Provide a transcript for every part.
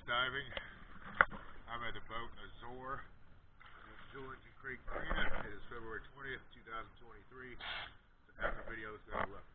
diving. I'm at the boat Azor in Julington Creek Marina. It is February 20th, 2023. It's an after video. Let's go have a look.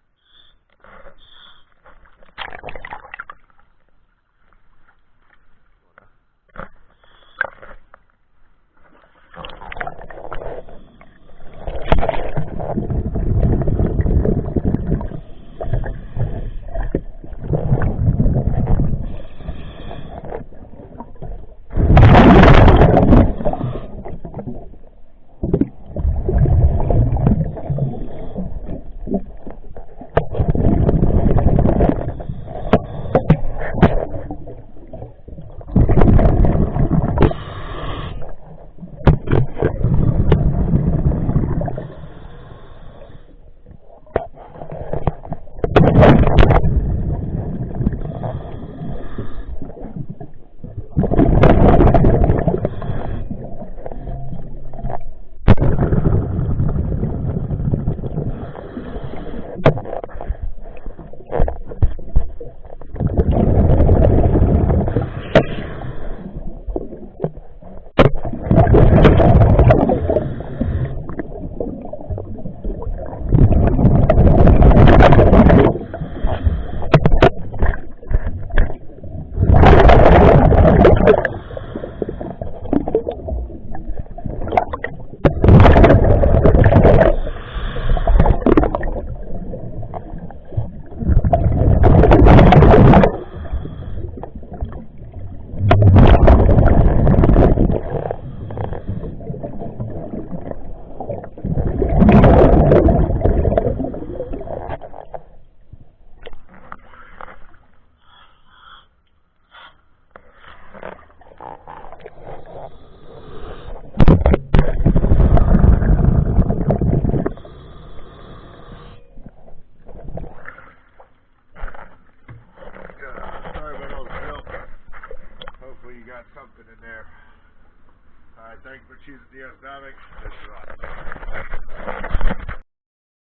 Hopefully you got something in there. Alright, thank you for choosing DS Diving. This is awesome.